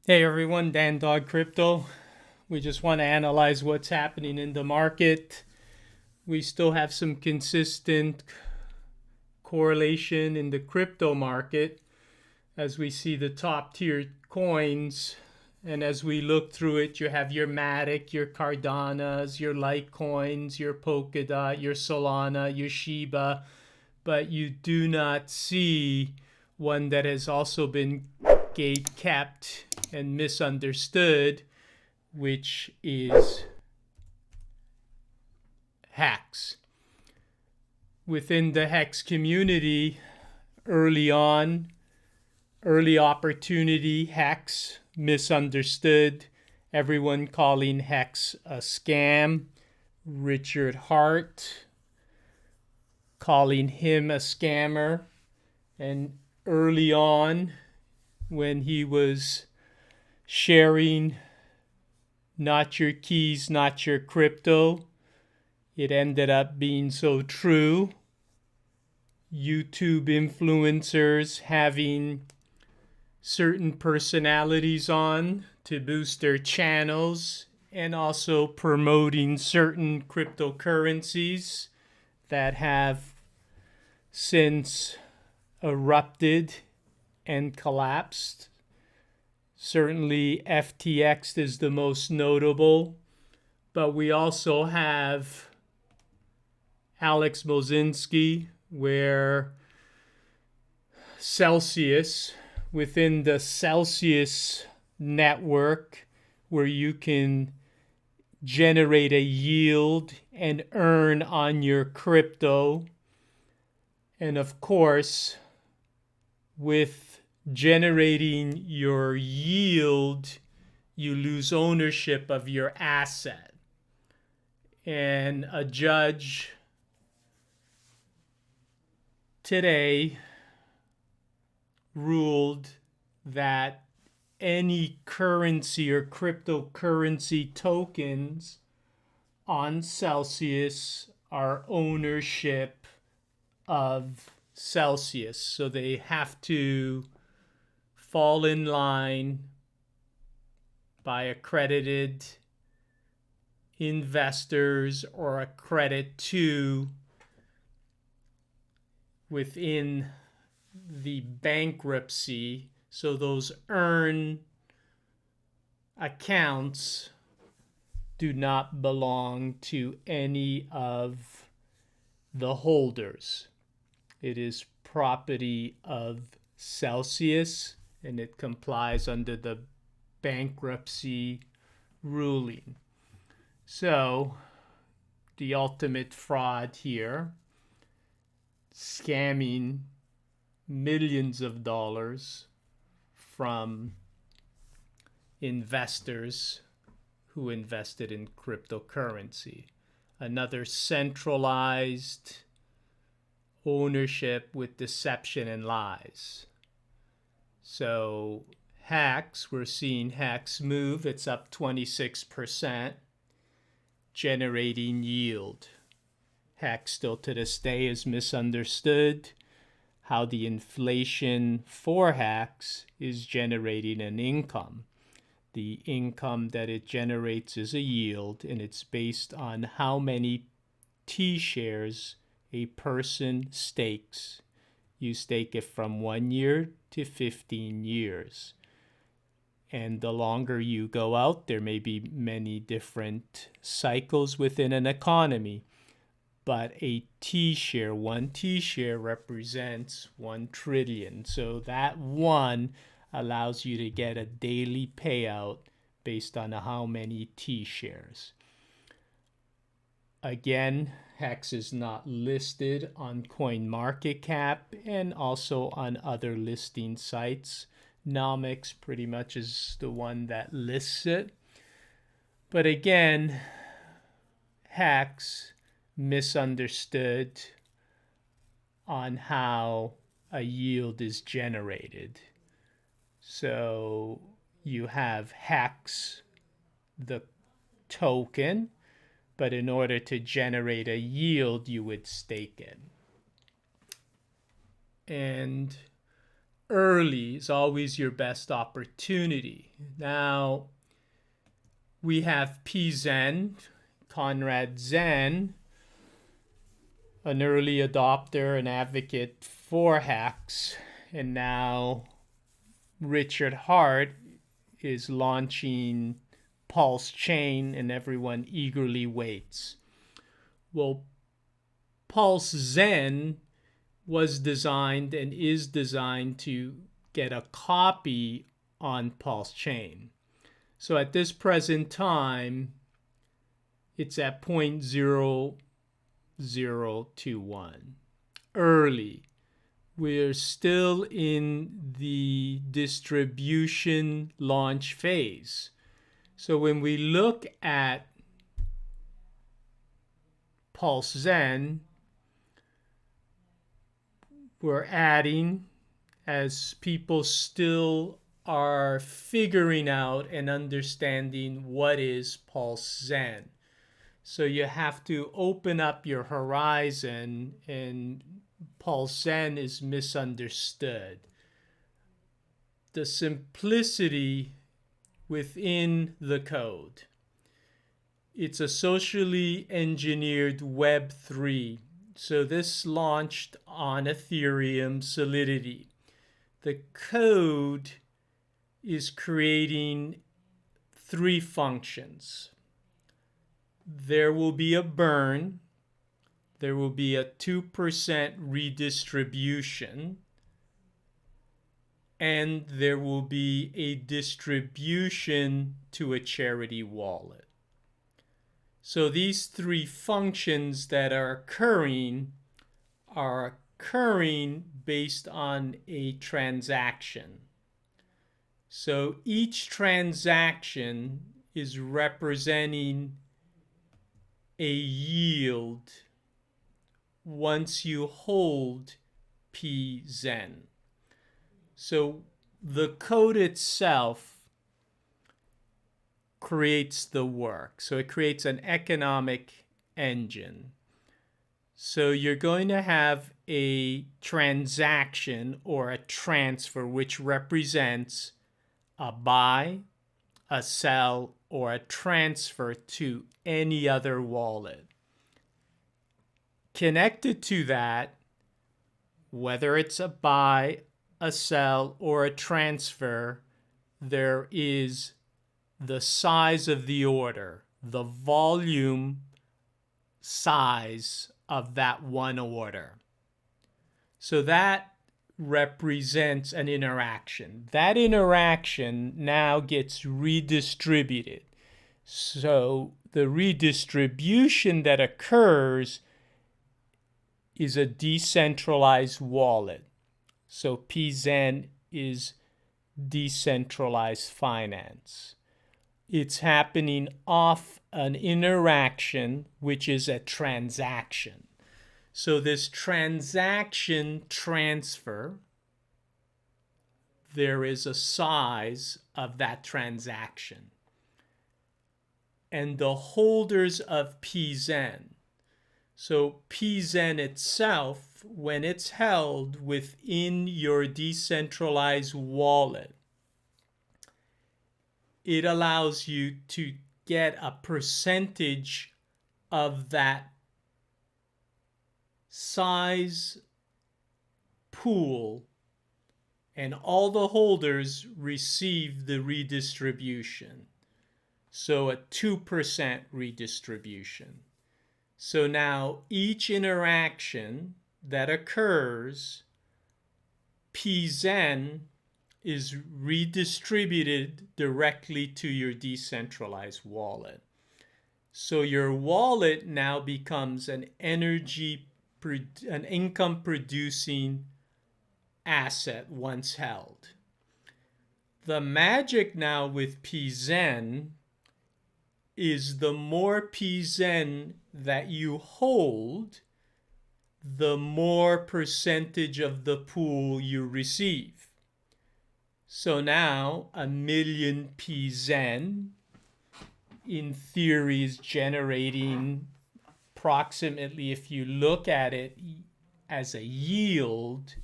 Hey everyone, Dan Dog Crypto. We just want to analyze what's happening in the market. We still have some consistent correlation in the crypto market as we see the top tier coins. And as we look through it, you have your Matic, your Cardanas, your Litecoins, your Polkadot, your Solana, your Shiba, but you do not see one that has also been gate kept and misunderstood, which is Hex. Within the Hex community, early opportunity, Hex, misunderstood, everyone calling Hex a scam. Richard Hart calling him a scammer. And early on, when he was sharing not your keys, not your crypto, it ended up being so true. YouTube influencers having certain personalities on to boost their channels and also promoting certain cryptocurrencies that have since erupted and collapsed. Certainly FTX is the most notable, but we also have Alex Mozinski, where Celsius, within the Celsius network, where you can generate a yield and earn on your crypto. And of course, with generating your yield, you lose ownership of your asset. And a judge today ruled that any currency or cryptocurrency tokens on Celsius are ownership of Celsius. So they have to fall in line by accredited investors or accredit to within the bankruptcy. So those earn accounts do not belong to any of the holders. It is property of Celsius, and it complies under the bankruptcy ruling. So, the ultimate fraud here, scamming millions of dollars from investors who invested in cryptocurrency. Another centralized ownership with deception and lies. So Hex, we're seeing Hex move. It's up 26%, generating yield. Hex still to this day is misunderstood. How the inflation for Hex is generating an income. The income that it generates is a yield, and it's based on how many T-shares a person stakes. You stake it from 1 year to 15 years. And the longer you go out, there may be many different cycles within an economy. But a T-share, one T-share represents 1 trillion. So that one allows you to get a daily payout based on how many T-shares. Again, Hex is not listed on CoinMarketCap and also on other listing sites. Nomics pretty much is the one that lists it. But again, Hex misunderstood on how a yield is generated. So you have Hex, the token, but in order to generate a yield, you would stake it. And early is always your best opportunity. Now, we have PZEN, Conrad Zen, an early adopter, an advocate for hacks, and now Richard Hart is launching PulseChain, and everyone eagerly waits. Well, PulseZen was designed and is designed to get a copy on PulseChain. So at this present time, it's at 0.0021. Early. We're still in the distribution launch phase. So when we look at PulseZen, we're adding as people still are figuring out and understanding what is PulseZen. So you have to open up your horizon, and PulseZen is misunderstood. The simplicity within the code. It's a socially engineered Web3. So this launched on Ethereum Solidity. The code is creating 3 functions. There will be a burn. There will be a 2% redistribution. And there will be a distribution to a charity wallet. So these 3 functions that are occurring based on a transaction. So each transaction is representing a yield once you hold PZEN. So the code itself creates the work. So it creates an economic engine. So you're going to have a transaction or a transfer which represents a buy, a sell, or a transfer to any other wallet. Connected to that, whether it's a buy, a sell, or a transfer, there is the size of the order, the volume size of that one order. So that represents an interaction. That interaction now gets redistributed. So the redistribution that occurs is a decentralized wallet. So PZEN is decentralized finance. It's happening off an interaction, which is a transaction. So this transaction transfer, there is a size of that transaction. And the holders of PZEN. So PZEN itself, when it's held within your decentralized wallet, it allows you to get a percentage of that size pool, and all the holders receive the redistribution. So a 2% redistribution. So now each interaction that occurs, PZEN is redistributed directly to your decentralized wallet. So your wallet now becomes an income producing asset once held. The magic now with PZEN is the more PZEN that you hold, the more percentage of the pool you receive. So now 1 million PZEN in theory is generating approximately, if you look at it as a yield,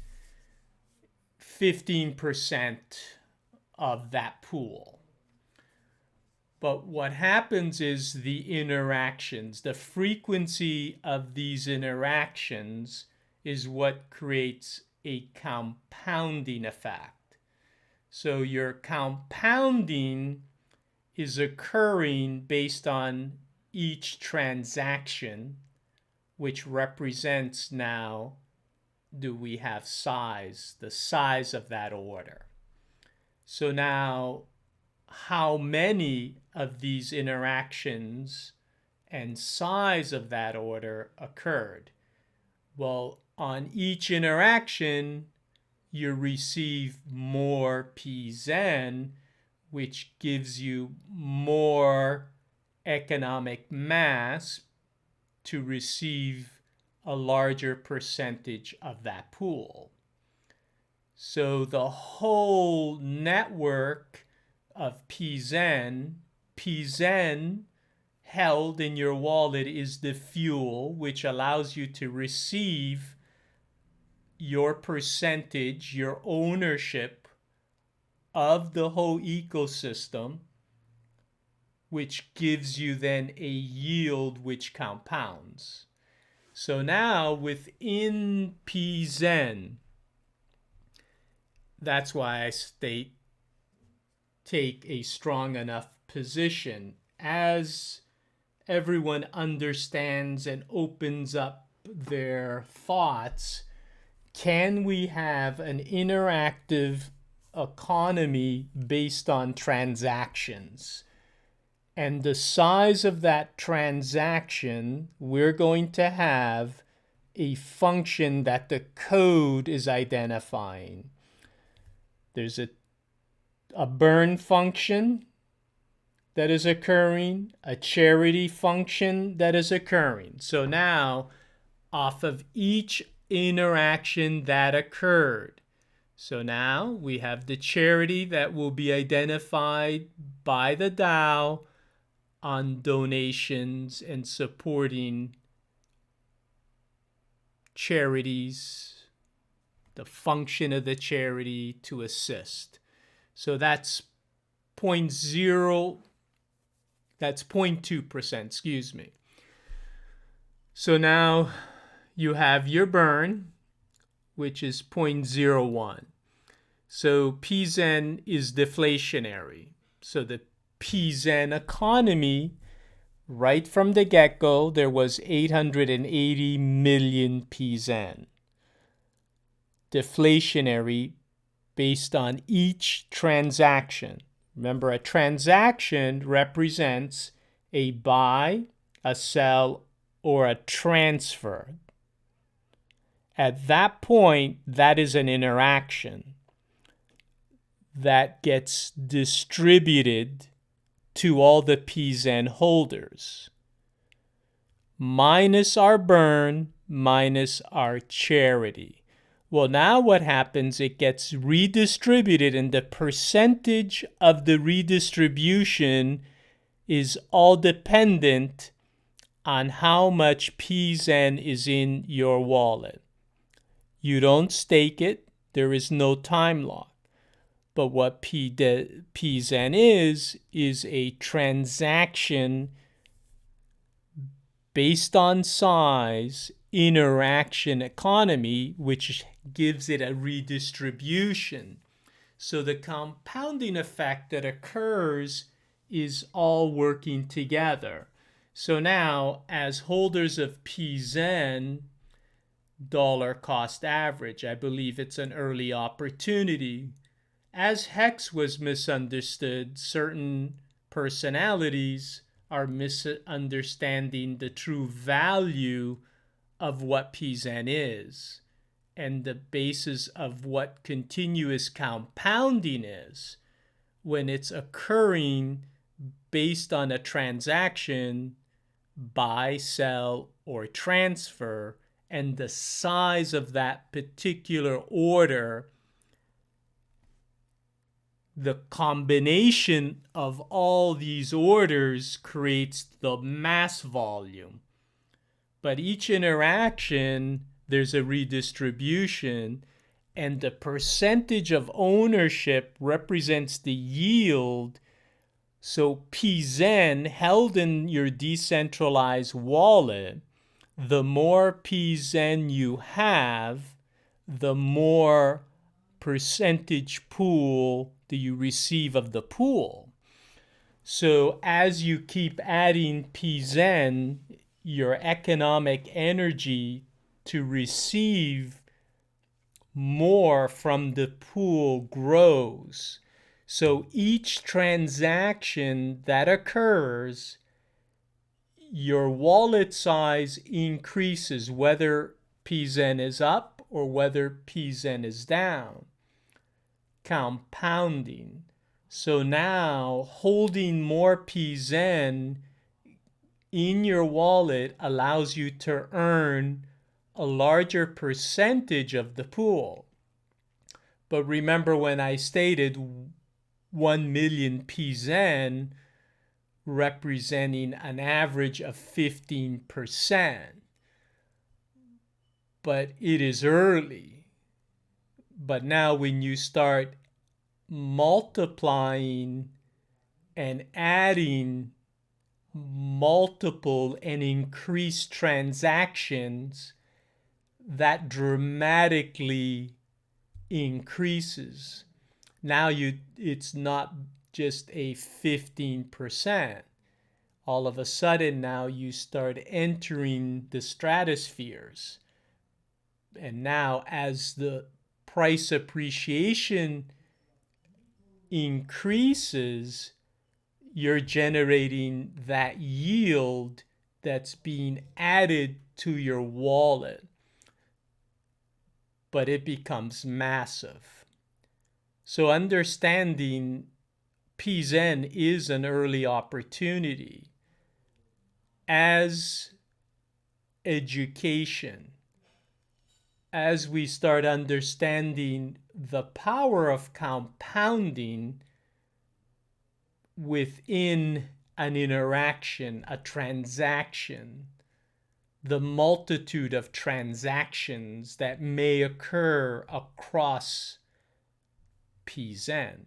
15% of that pool. But what happens is the interactions, the frequency of these interactions is what creates a compounding effect. So your compounding is occurring based on each transaction, which represents now, do we have size, the size of that order. So now, how many of these interactions and size of that order occurred? Well, on each interaction, you receive more PZEN, which gives you more economic mass to receive a larger percentage of that pool. So the whole network of PZEN held in your wallet is the fuel, which allows you to receive your percentage, your ownership of the whole ecosystem, which gives you then a yield which compounds. So now within PZEN, that's why I state take a strong enough position. As everyone understands and opens up their thoughts, can we have an interactive economy based on transactions? And the size of that transaction, we're going to have a function that the code is identifying. There's a burn function that is occurring, a charity function that is occurring. So now, off of each interaction that occurred, so now we have the charity that will be identified by the DAO on donations and supporting charities, the function of the charity to assist. So that's 0.2%, excuse me. So now you have your burn, which is 0.01. So PZEN is deflationary. So the PZEN economy, right from the get-go, there was 880 million PZEN. Deflationary based on each transaction. Remember, a transaction represents a buy, a sell, or a transfer. At that point, that is an interaction that gets distributed to all the PZEN holders, minus our burn, minus our charity. Well, now what happens, it gets redistributed, and the percentage of the redistribution is all dependent on how much PZEN is in your wallet. You don't stake it. There is no time lock. But what PZEN is a transaction based on size interaction economy, which gives it a redistribution. So the compounding effect that occurs is all working together. So now, as holders of PZEN, dollar cost average, I believe it's an early opportunity. As Hex was misunderstood, certain personalities are misunderstanding the true value of what PZEN is and the basis of what continuous compounding is when it's occurring based on a transaction, buy, sell, or transfer, and the size of that particular order. The combination of all these orders creates the mass volume. But each interaction, there's a redistribution, and the percentage of ownership represents the yield. So PZEN held in your decentralized wallet, the more PZEN you have, the more percentage pool do you receive of the pool. So as you keep adding PZEN, your economic energy to receive more from the pool grows. So each transaction that occurs, your wallet size increases, whether PZEN is up or whether PZEN is down. Compounding. So now holding more PZEN in your wallet allows you to earn a larger percentage of the pool. But remember when I stated 1 million PZEN representing an average of 15%. But it is early. But now when you start multiplying and adding multiple and increased transactions, that dramatically increases. Now it's not just a 15%. All of a sudden now you start entering the stratospheres. And now as the price appreciation increases, you're generating that yield that's being added to your wallet. But it becomes massive. So understanding PZEN is an early opportunity. As education, as we start understanding the power of compounding within an interaction, a transaction, the multitude of transactions that may occur across PZEN.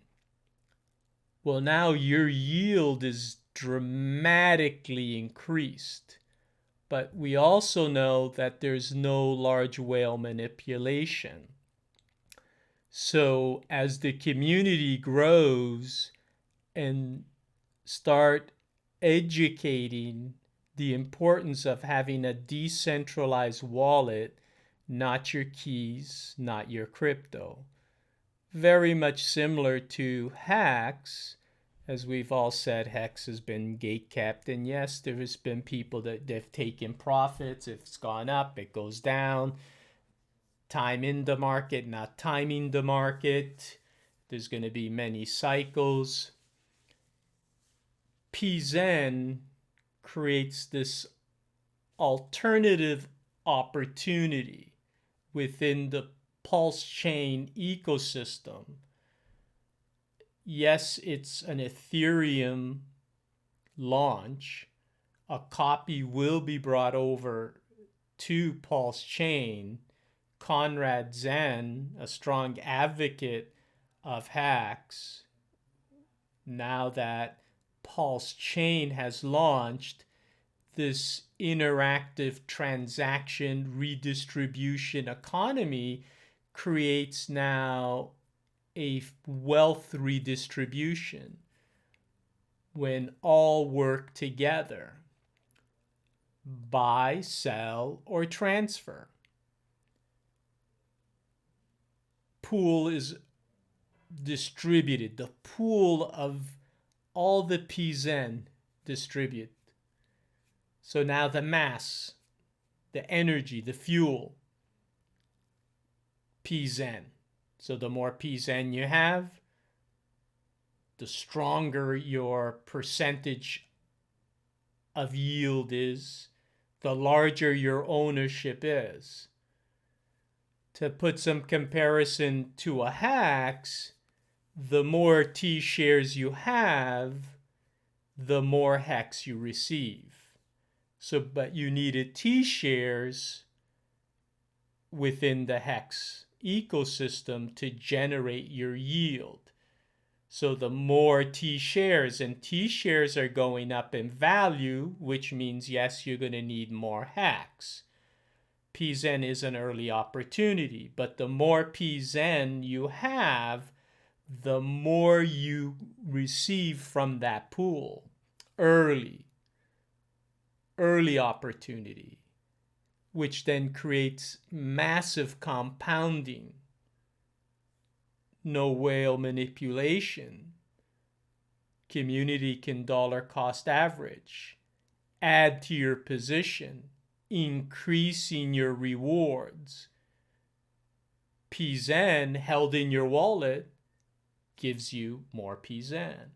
Well, now your yield is dramatically increased. But we also know that there's no large whale manipulation. So as the community grows and start educating the importance of having a decentralized wallet, not your keys, not your crypto. Very much similar to Hex. As we've all said, Hex has been gatekept, and yes, there has been people that they've taken profits. If it's gone up, it goes down. Time in the market, not timing the market. There's going to be many cycles. PZEN creates this alternative opportunity within the PulseChain ecosystem. Yes, it's an Ethereum launch. A copy will be brought over to PulseChain. Conrad Zen, a strong advocate of Hex, now that PulseChain has launched this interactive transaction redistribution economy, creates now a wealth redistribution when all work together. Buy, sell, or transfer. Pool is distributed. The pool of all the PZEN distribute. So now the mass, the energy, the fuel, PZEN. So the more PZEN you have, the stronger your percentage of yield is, the larger your ownership is. To put some comparison to a Hex, the more T shares you have, the more Hex you receive. But you needed T shares within the Hex ecosystem to generate your yield. So the more T shares, and T shares are going up in value, which means, yes, you're going to need more hacks. PZEN is an early opportunity, but the more PZEN you have, the more you receive from that pool. Early opportunity, which then creates massive compounding. No whale manipulation. Community can dollar cost average. Add to your position, increasing your rewards. PZEN held in your wallet gives you more PZEN.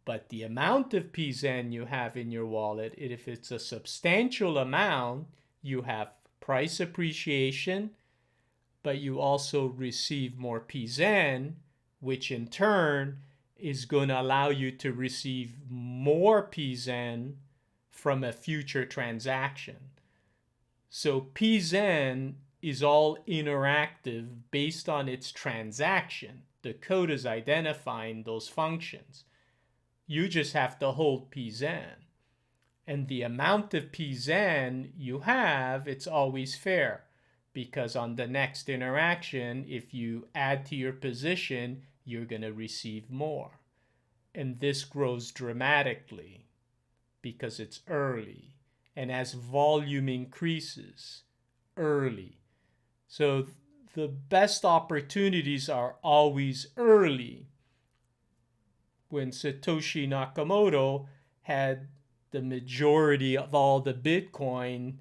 But the amount of PZEN you have in your wallet, if it's a substantial amount, you have price appreciation, but you also receive more PZEN, which in turn is going to allow you to receive more PZEN from a future transaction. So PZEN is all interactive based on its transaction. The code is identifying those functions. You just have to hold PZEN. And the amount of PZEN you have, it's always fair. Because on the next interaction, if you add to your position, you're going to receive more. And this grows dramatically because it's early. And as volume increases, early. So the best opportunities are always early. When Satoshi Nakamoto had the majority of all the Bitcoin,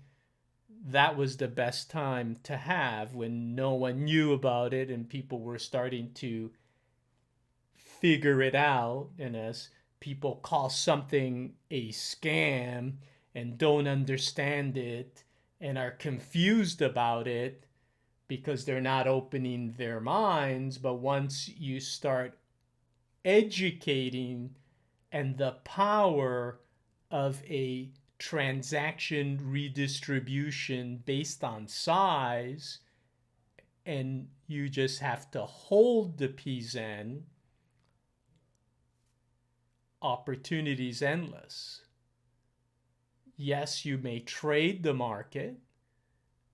that was the best time to have, when no one knew about it and people were starting to figure it out. And as people call something a scam and don't understand it and are confused about it because they're not opening their minds. But once you start educating and the power of a transaction redistribution based on size, and you just have to hold the PZEN, opportunities endless. Yes, you may trade the market,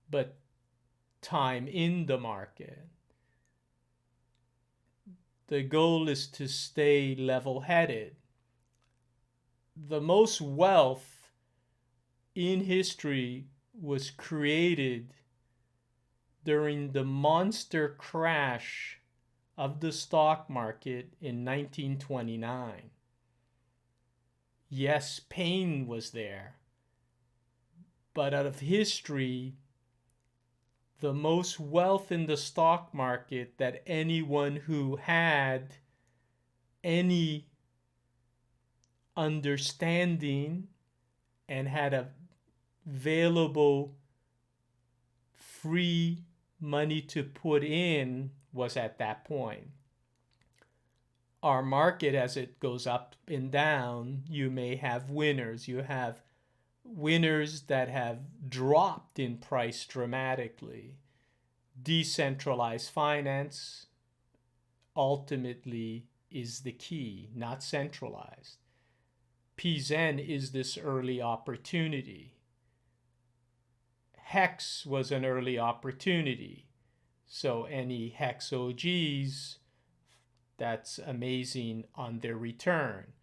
but time in the market. The goal is to stay level-headed. The most wealth in history was created during the monster crash of the stock market in 1929. Yes, pain was there, but out of history, the most wealth in the stock market that anyone who had any understanding and had available free money to put in was at that point. Our market, as it goes up and down, you may have winners. You have winners that have dropped in price dramatically. Decentralized finance ultimately is the key, not centralized. PZEN is this early opportunity. Hex was an early opportunity. So any Hex OGs, that's amazing on their return.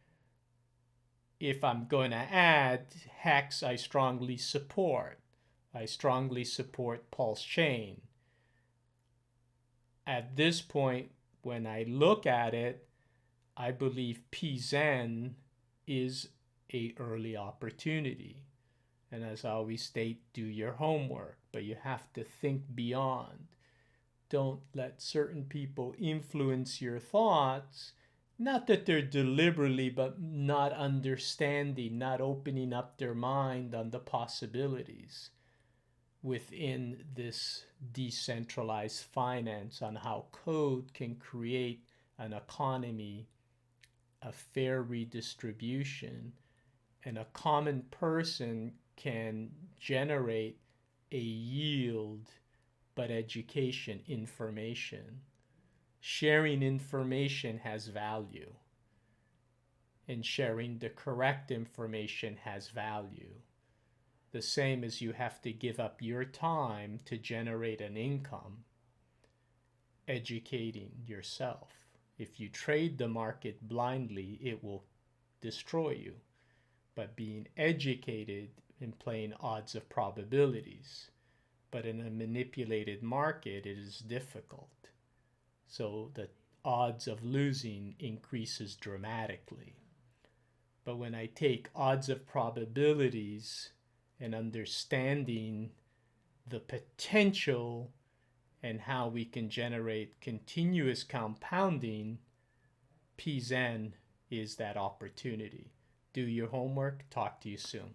If I'm going to add Hex, I strongly support. I strongly support PulseChain. At this point, when I look at it, I believe PZEN is an early opportunity. And as I always state, do your homework, but you have to think beyond. Don't let certain people influence your thoughts. Not that they're deliberately, but not understanding, not opening up their mind on the possibilities within this decentralized finance, on how code can create an economy, a fair redistribution, and a common person can generate a yield but education, information. Sharing information has value, and sharing the correct information has value. The same as you have to give up your time to generate an income, educating yourself. If you trade the market blindly, it will destroy you. But being educated and playing odds of probabilities. But in a manipulated market, it is difficult. So the odds of losing increases dramatically. But when I take odds of probabilities and understanding the potential and how we can generate continuous compounding, PZEN is that opportunity. Do your homework. Talk to you soon.